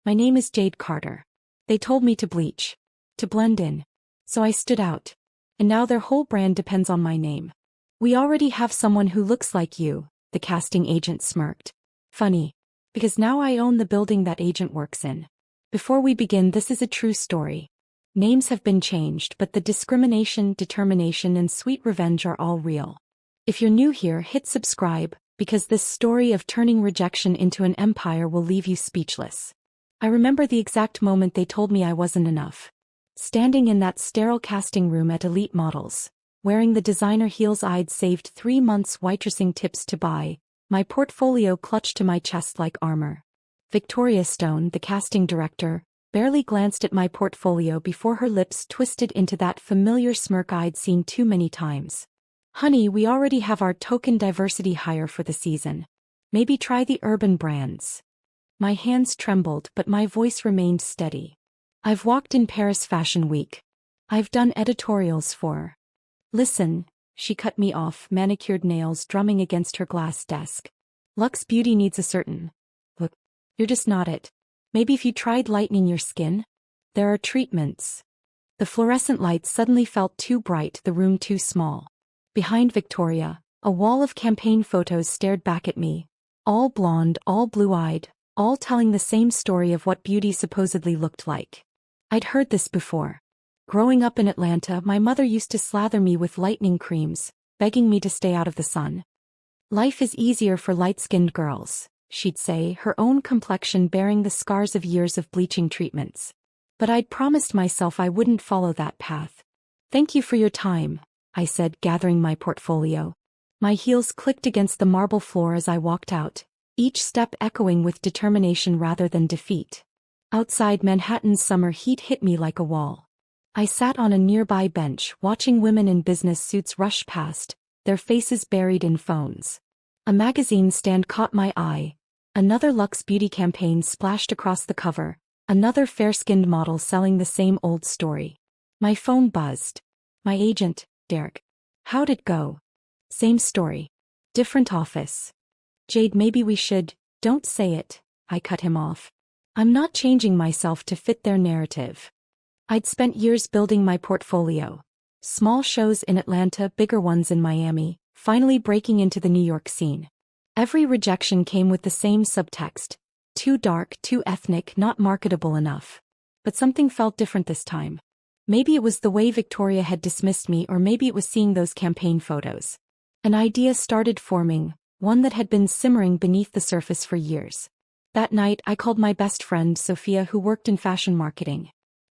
My name is Jade Carter. They told me to bleach. To blend in. So I stood out. And now their whole brand depends on my name. We already have someone who looks like you, the casting agent smirked. Funny. Because now I own the building that agent works in. Before we begin, this is a true story. Names have been changed, but the discrimination, determination, and sweet revenge are all real. If you're new here, hit subscribe, because this story of turning rejection into an empire will leave you speechless. I remember the exact moment they told me I wasn't enough. Standing in that sterile casting room at Elite Models, wearing the designer heels I'd saved 3 months waitressing tips to buy, my portfolio clutched to my chest like armor. Victoria Stone, the casting director, barely glanced at my portfolio before her lips twisted into that familiar smirk I'd seen too many times. Honey, we already have our token diversity hire for the season. Maybe try the urban brands. My hands trembled, but my voice remained steady. I've walked in Paris Fashion Week. I've done editorials for. Listen, she cut me off, manicured nails drumming against her glass desk. Luxe Beauty needs a certain look. You're just not it. Maybe if you tried lightening your skin? There are treatments. The fluorescent lights suddenly felt too bright, the room too small. Behind Victoria, a wall of campaign photos stared back at me. All blonde, all blue-eyed, all telling the same story of what beauty supposedly looked like. I'd heard this before. Growing up in Atlanta, my mother used to slather me with lightening creams, begging me to stay out of the sun. Life is easier for light-skinned girls, she'd say, her own complexion bearing the scars of years of bleaching treatments. But I'd promised myself I wouldn't follow that path. Thank you for your time, I said, gathering my portfolio. My heels clicked against the marble floor as I walked out, each step echoing with determination rather than defeat. Outside, Manhattan's summer heat hit me like a wall. I sat on a nearby bench, watching women in business suits rush past, their faces buried in phones. A magazine stand caught my eye. Another Luxe Beauty campaign splashed across the cover, another fair-skinned model selling the same old story. My phone buzzed. My agent, Derek. How'd it go? Same story. Different office. Jade, maybe we should. Don't say it, I cut him off. I'm not changing myself to fit their narrative. I'd spent years building my portfolio. Small shows in Atlanta, bigger ones in Miami, finally breaking into the New York scene. Every rejection came with the same subtext. Too dark, too ethnic, not marketable enough. But something felt different this time. Maybe it was the way Victoria had dismissed me, or maybe it was seeing those campaign photos. An idea started forming, one that had been simmering beneath the surface for years. That night, I called my best friend, Sophia, who worked in fashion marketing.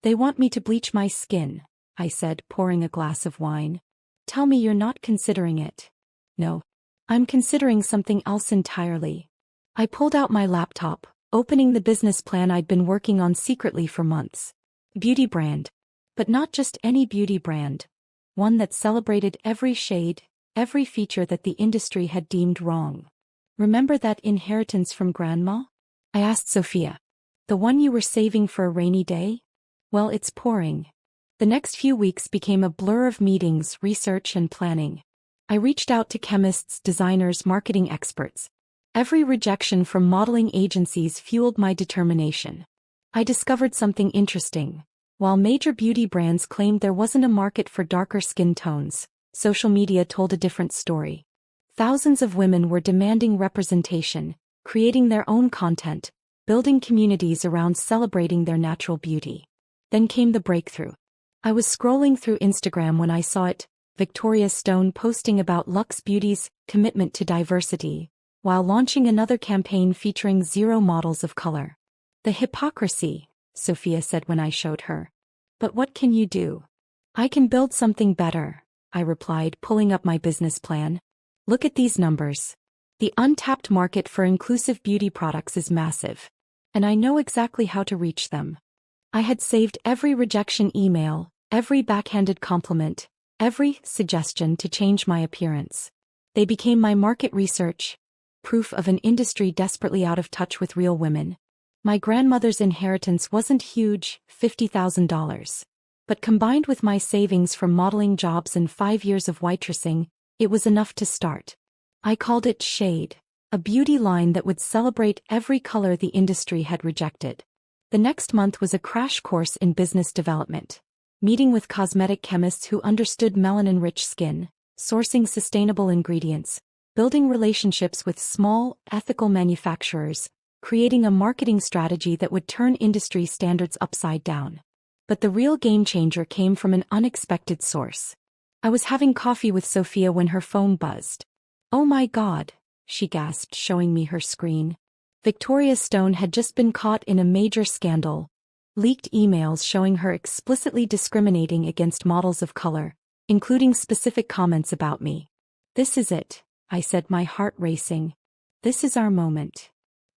They want me to bleach my skin, I said, pouring a glass of wine. Tell me you're not considering it. No. I'm considering something else entirely. I pulled out my laptop, opening the business plan I'd been working on secretly for months. Beauty brand. But not just any beauty brand. One that celebrated every shade, every feature that the industry had deemed wrong. Remember that inheritance from Grandma? I asked Sophia. The one you were saving for a rainy day? Well, it's pouring. The next few weeks became a blur of meetings, research, and planning. I reached out to chemists, designers, marketing experts. Every rejection from modeling agencies fueled my determination. I discovered something interesting. While major beauty brands claimed there wasn't a market for darker skin tones, social media told a different story. Thousands of women were demanding representation, creating their own content, building communities around celebrating their natural beauty. Then came the breakthrough. I was scrolling through Instagram when I saw it, Victoria Stone posting about Luxe Beauty's commitment to diversity, while launching another campaign featuring 0 models of color. The hypocrisy, Sophia said when I showed her. But what can you do? I can build something better, I replied, pulling up my business plan. Look at these numbers. The untapped market for inclusive beauty products is massive. And I know exactly how to reach them. I had saved every rejection email, every backhanded compliment, every suggestion to change my appearance. They became my market research, proof of an industry desperately out of touch with real women. My grandmother's inheritance wasn't huge, $50,000. But combined with my savings from modeling jobs and 5 years of waitressing, it was enough to start. I called it Shade, a beauty line that would celebrate every color the industry had rejected. The next month was a crash course in business development. Meeting with cosmetic chemists who understood melanin-rich skin, sourcing sustainable ingredients, building relationships with small, ethical manufacturers, creating a marketing strategy that would turn industry standards upside down. But the real game-changer came from an unexpected source. I was having coffee with Sophia when her phone buzzed. "Oh my God," she gasped, showing me her screen. Victoria Stone had just been caught in a major scandal. Leaked emails showing her explicitly discriminating against models of color, including specific comments about me. "This is it," I said, my heart racing. "This is our moment."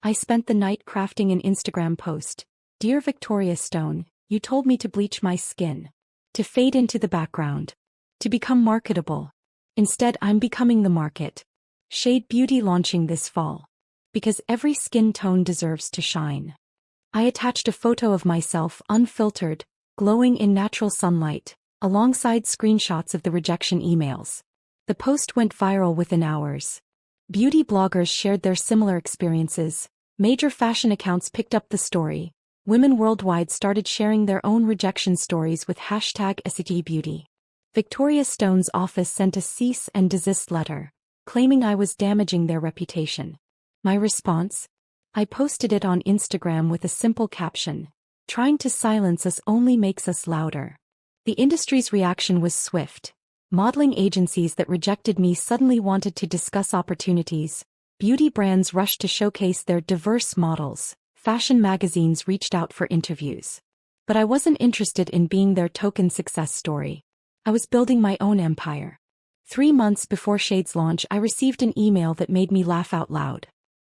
I spent the night crafting an Instagram post. "Dear Victoria Stone, you told me to bleach my skin. To fade into the background. To become marketable. Instead, I'm becoming the market. Shade Beauty launching this fall. Because every skin tone deserves to shine." I attached a photo of myself, unfiltered, glowing in natural sunlight, alongside screenshots of the rejection emails. The post went viral within hours. Beauty bloggers shared their similar experiences. Major fashion accounts picked up the story. Women worldwide started sharing their own rejection stories with #SGBeauty. Victoria Stone's office sent a cease and desist letter, claiming I was damaging their reputation. My response? I posted it on Instagram with a simple caption: "Trying to silence us only makes us louder." The industry's reaction was swift. Modeling agencies that rejected me suddenly wanted to discuss opportunities. Beauty brands rushed to showcase their diverse models. Fashion magazines reached out for interviews. But I wasn't interested in being their token success story. I was building my own empire. 3 months before Shade's launch, I received an email that made me laugh out loud.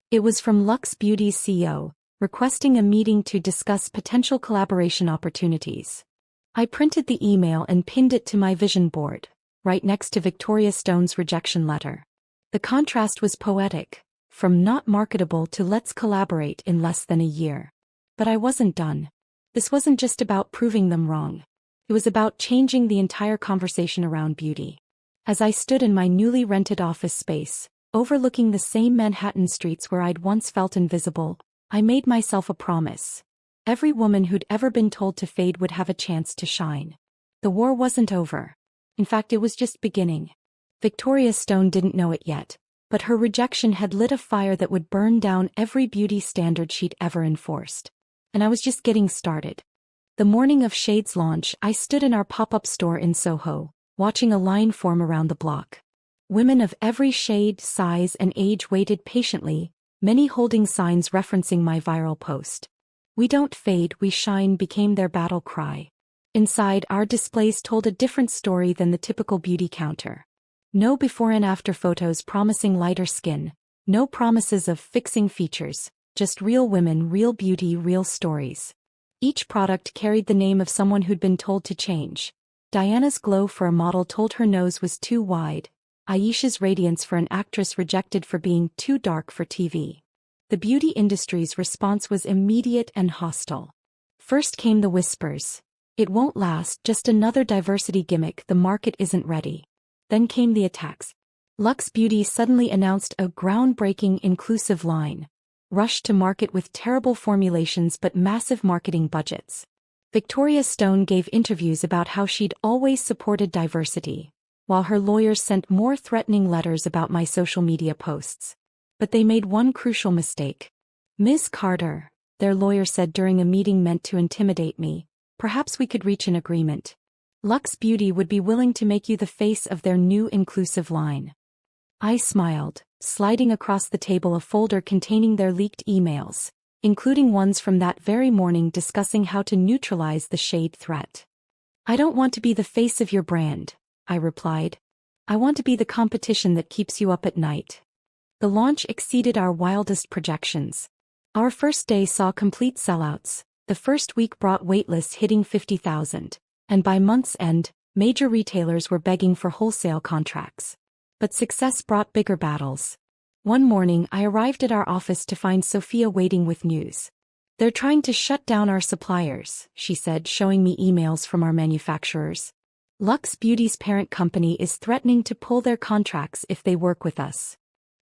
It was from Luxe Beauty's CEO, requesting a meeting to discuss potential collaboration opportunities. I printed the email and pinned it to my vision board, right next to Victoria Stone's rejection letter. The contrast was poetic, from not marketable to let's collaborate in less than a year. But I wasn't done. This wasn't just about proving them wrong. It was about changing the entire conversation around beauty. As I stood in my newly rented office space, overlooking the same Manhattan streets where I'd once felt invisible, I made myself a promise. Every woman who'd ever been told to fade would have a chance to shine. The war wasn't over. In fact, it was just beginning. Victoria Stone didn't know it yet, but her rejection had lit a fire that would burn down every beauty standard she'd ever enforced. And I was just getting started. The morning of Shade's launch, I stood in our pop-up store in Soho, watching a line form around the block. Women of every shade, size, and age waited patiently, many holding signs referencing my viral post. "We don't fade, we shine" became their battle cry. Inside, our displays told a different story than the typical beauty counter. No before and after photos promising lighter skin, no promises of fixing features, just real women, real beauty, real stories. Each product carried the name of someone who'd been told to change. Diana's glow for a model told her nose was too wide. Aisha's radiance for an actress rejected for being too dark for TV. The beauty industry's response was immediate and hostile. First came the whispers. "It won't last, just another diversity gimmick, the market isn't ready." Then came the attacks. Luxe Beauty suddenly announced a groundbreaking inclusive line. Rushed to market with terrible formulations but massive marketing budgets. Victoria Stone gave interviews about how she'd always supported diversity, while her lawyers sent more threatening letters about my social media posts. But they made one crucial mistake. "Ms. Carter," their lawyer said during a meeting meant to intimidate me, "perhaps we could reach an agreement. Luxe Beauty would be willing to make you the face of their new inclusive line." I smiled, sliding across the table a folder containing their leaked emails, including ones from that very morning discussing how to neutralize the shade threat. "I don't want to be the face of your brand," I replied. "I want to be the competition that keeps you up at night." The launch exceeded our wildest projections. Our first day saw complete sellouts. The first week brought waitlists hitting 50,000, and by month's end, major retailers were begging for wholesale contracts. But success brought bigger battles. One morning, I arrived at our office to find Sophia waiting with news. "They're trying to shut down our suppliers," she said, showing me emails from our manufacturers. "Luxe Beauty's parent company is threatening to pull their contracts if they work with us."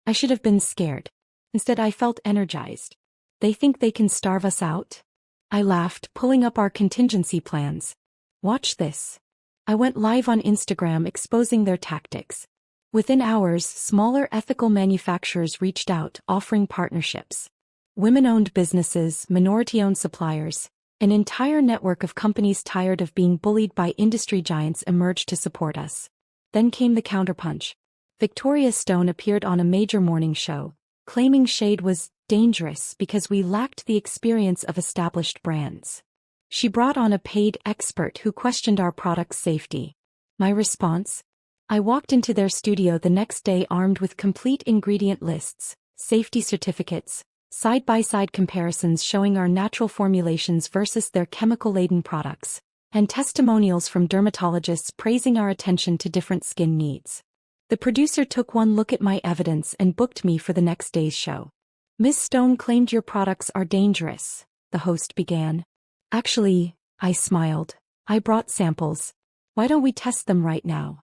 I should have been scared. Instead, I felt energized. "They think they can starve us out?" I laughed, pulling up our contingency plans. Watch this. I went live on Instagram exposing their tactics. Within hours, smaller ethical manufacturers reached out, offering partnerships. Women-owned businesses, minority-owned suppliers, an entire network of companies tired of being bullied by industry giants emerged to support us. Then came the counterpunch. Victoria Stone appeared on a major morning show, claiming shade was dangerous because we lacked the experience of established brands. She brought on a paid expert who questioned our product's safety. My response? I walked into their studio the next day armed with complete ingredient lists, safety certificates, side-by-side comparisons showing our natural formulations versus their chemical-laden products, and testimonials from dermatologists praising our attention to different skin needs. The producer took one look at my evidence and booked me for the next day's show. Ms. Stone claimed your products are dangerous, the host began. Actually, I smiled. I brought samples. Why don't we test them right now?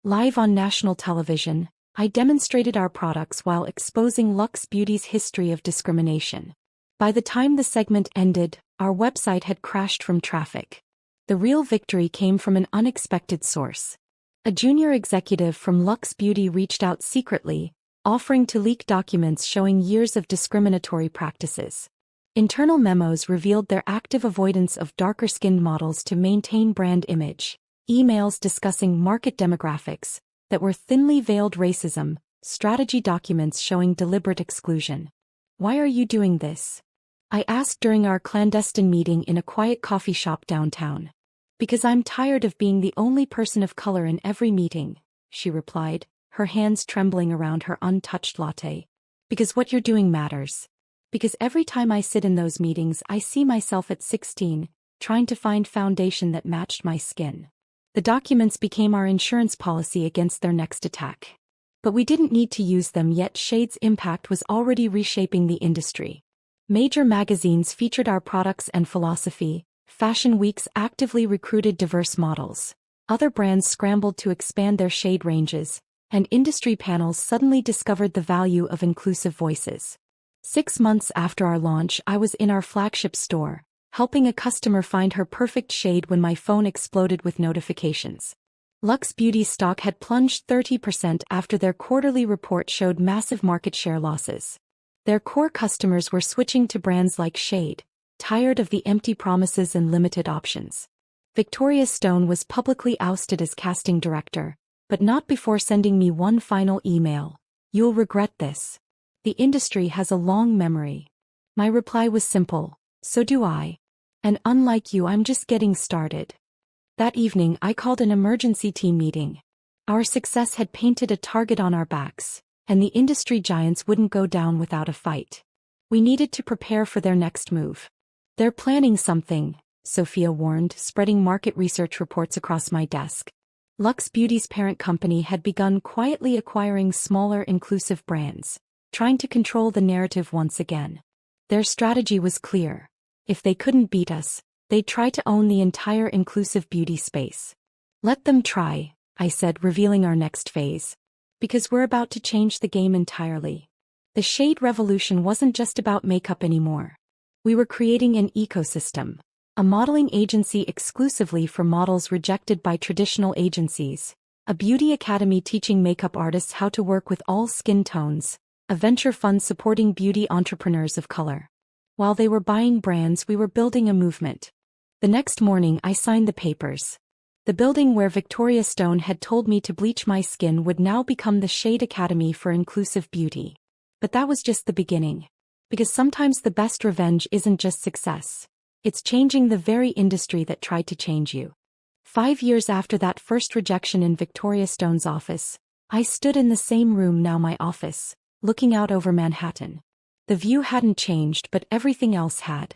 Live on national television, I demonstrated our products while exposing Luxe Beauty's history of discrimination. By the time the segment ended, our website had crashed from traffic. The real victory came from an unexpected source. A junior executive from Luxe Beauty reached out secretly, offering to leak documents showing years of discriminatory practices. Internal memos revealed their active avoidance of darker-skinned models to maintain brand image, emails discussing market demographics that were thinly veiled racism, strategy documents showing deliberate exclusion. Why are you doing this? I asked during our clandestine meeting in a quiet coffee shop downtown. Because I'm tired of being the only person of color in every meeting, she replied, her hands trembling around her untouched latte. Because what you're doing matters. Because every time I sit in those meetings I see myself at 16, trying to find foundation that matched my skin. The documents became our insurance policy against their next attack. But we didn't need to use them yet. Shade's impact was already reshaping the industry. Major magazines featured our products and philosophy, fashion weeks actively recruited diverse models. Other brands scrambled to expand their shade ranges, and industry panels suddenly discovered the value of inclusive voices. 6 months after our launch, I was in our flagship store, helping a customer find her perfect shade when my phone exploded with notifications. Luxe Beauty stock had plunged 30% after their quarterly report showed massive market share losses. Their core customers were switching to brands like Shade, tired of the empty promises and limited options. Victoria Stone was publicly ousted as casting director, but not before sending me one final email. You'll regret this. The industry has a long memory. My reply was simple, so do I. And unlike you, I'm just getting started. That evening I called an emergency team meeting. Our success had painted a target on our backs, and the industry giants wouldn't go down without a fight. We needed to prepare for their next move. They're planning something, Sophia warned, spreading market research reports across my desk. Luxe Beauty's parent company had begun quietly acquiring smaller inclusive brands, trying to control the narrative once again. Their strategy was clear. If they couldn't beat us, they'd try to own the entire inclusive beauty space. Let them try, I said, revealing our next phase. Because we're about to change the game entirely. The shade revolution wasn't just about makeup anymore. We were creating an ecosystem. A modeling agency exclusively for models rejected by traditional agencies. A beauty academy teaching makeup artists how to work with all skin tones. A venture fund supporting beauty entrepreneurs of color. While they were buying brands, we were building a movement. The next morning I signed the papers. The building where Victoria Stone had told me to bleach my skin would now become the Shade Academy for Inclusive Beauty. But that was just the beginning. Because sometimes the best revenge isn't just success. It's changing the very industry that tried to change you. 5 years after that first rejection in Victoria Stone's office, I stood in the same room, now my office, looking out over Manhattan. The view hadn't changed, but everything else had.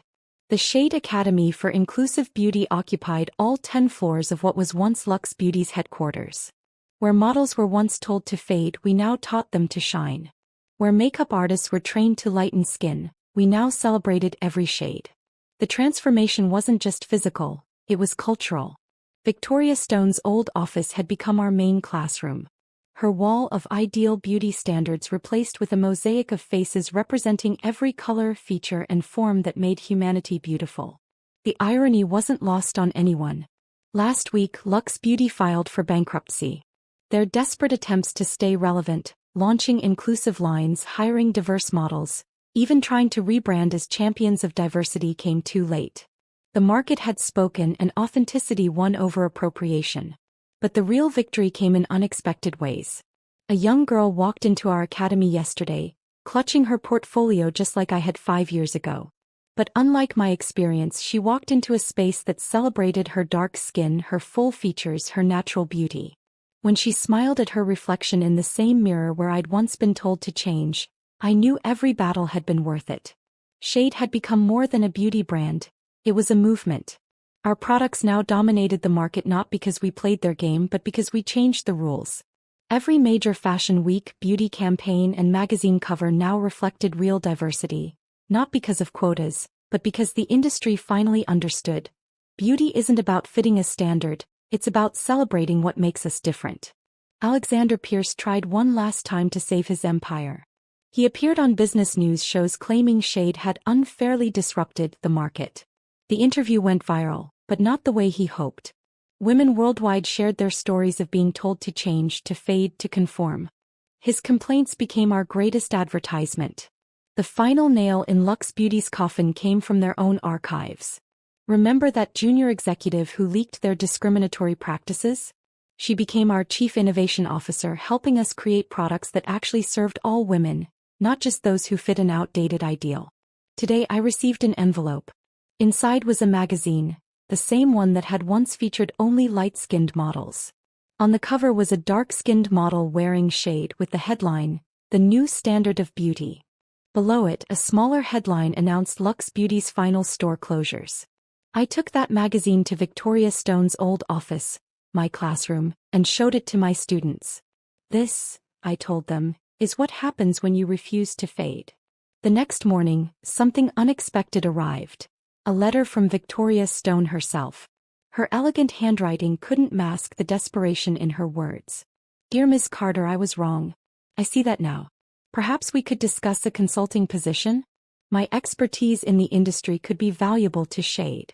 The Shade Academy for Inclusive Beauty occupied all 10 floors of what was once Luxe Beauty's headquarters. Where models were once told to fade, we now taught them to shine. Where makeup artists were trained to lighten skin, we now celebrated every shade. The transformation wasn't just physical, it was cultural. Victoria Stone's old office had become our main classroom. Her wall of ideal beauty standards replaced with a mosaic of faces representing every color, feature, and form that made humanity beautiful. The irony wasn't lost on anyone. Last week, Luxe Beauty filed for bankruptcy. Their desperate attempts to stay relevant, launching inclusive lines, hiring diverse models, even trying to rebrand as champions of diversity came too late. The market had spoken and authenticity won over appropriation. But the real victory came in unexpected ways. A young girl walked into our academy yesterday, clutching her portfolio just like I had 5 years ago. But unlike my experience, she walked into a space that celebrated her dark skin, her full features, her natural beauty. When she smiled at her reflection in the same mirror where I'd once been told to change, I knew every battle had been worth it. Shade had become more than a beauty brand. It was a movement. Our products now dominated the market not because we played their game but because we changed the rules. Every major fashion week, beauty campaign and magazine cover now reflected real diversity, not because of quotas, but because the industry finally understood. Beauty isn't about fitting a standard, it's about celebrating what makes us different. Alexander Pierce tried one last time to save his empire. He appeared on business news shows claiming Shade had unfairly disrupted the market. The interview went viral, but not the way he hoped. Women worldwide shared their stories of being told to change, to fade, to conform. His complaints became our greatest advertisement. The final nail in Luxe Beauty's coffin came from their own archives. Remember that junior executive who leaked their discriminatory practices? She became our chief innovation officer, helping us create products that actually served all women, not just those who fit an outdated ideal. Today I received an envelope. Inside was a magazine, the same one that had once featured only light-skinned models. On the cover was a dark-skinned model wearing shade with the headline, "The New Standard of Beauty." Below it, a smaller headline announced Luxe Beauty's final store closures. I took that magazine to Victoria Stone's old office, my classroom, and showed it to my students. "This," I told them, "is what happens when you refuse to fade." The next morning, something unexpected arrived. A letter from Victoria Stone herself. Her elegant handwriting couldn't mask the desperation in her words. "Dear Ms. Carter, I was wrong. I see that now. Perhaps we could discuss a consulting position? My expertise in the industry could be valuable to Shade."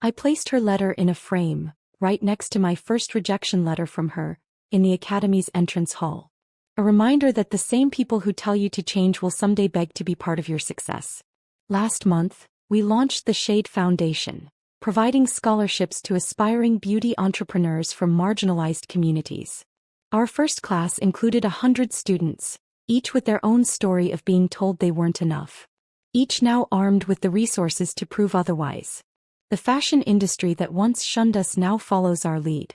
I placed her letter in a frame, right next to my first rejection letter from her, in the Academy's entrance hall. A reminder that the same people who tell you to change will someday beg to be part of your success. Last month, we launched the Shade Foundation, providing scholarships to aspiring beauty entrepreneurs from marginalized communities. Our first class included 100 students, each with their own story of being told they weren't enough. Each now armed with the resources to prove otherwise. The fashion industry that once shunned us now follows our lead.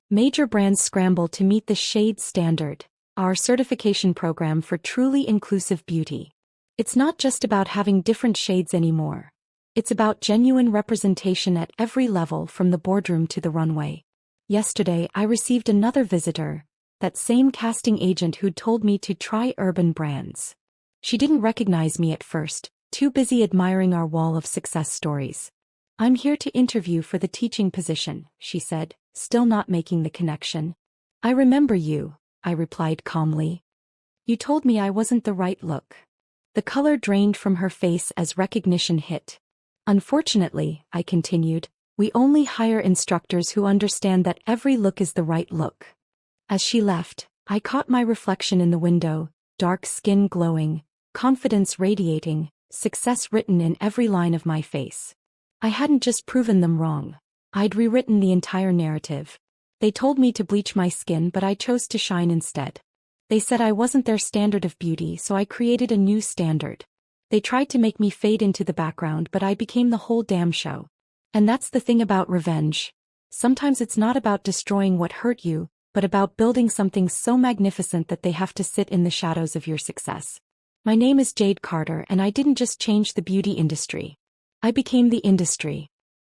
Major brands scramble to meet the Shade Standard, our certification program for truly inclusive beauty. It's not just about having different shades anymore. It's about genuine representation at every level, from the boardroom to the runway. Yesterday, I received another visitor, that same casting agent who'd told me to try urban brands. She didn't recognize me at first, too busy admiring our wall of success stories. "I'm here to interview for the teaching position," she said, still not making the connection. "I remember you," I replied calmly. "You told me I wasn't the right look." The color drained from her face as recognition hit. "Unfortunately," I continued, "we only hire instructors who understand that every look is the right look." As she left, I caught my reflection in the window, dark skin glowing, confidence radiating, success written in every line of my face. I hadn't just proven them wrong. I'd rewritten the entire narrative. They told me to bleach my skin, but I chose to shine instead. They said I wasn't their standard of beauty, so I created a new standard. They tried to make me fade into the background, but I became the whole damn show. And that's the thing about revenge. Sometimes it's not about destroying what hurt you, but about building something so magnificent that they have to sit in the shadows of your success. My name is Jade Carter, and I didn't just change the beauty industry. I became the industry.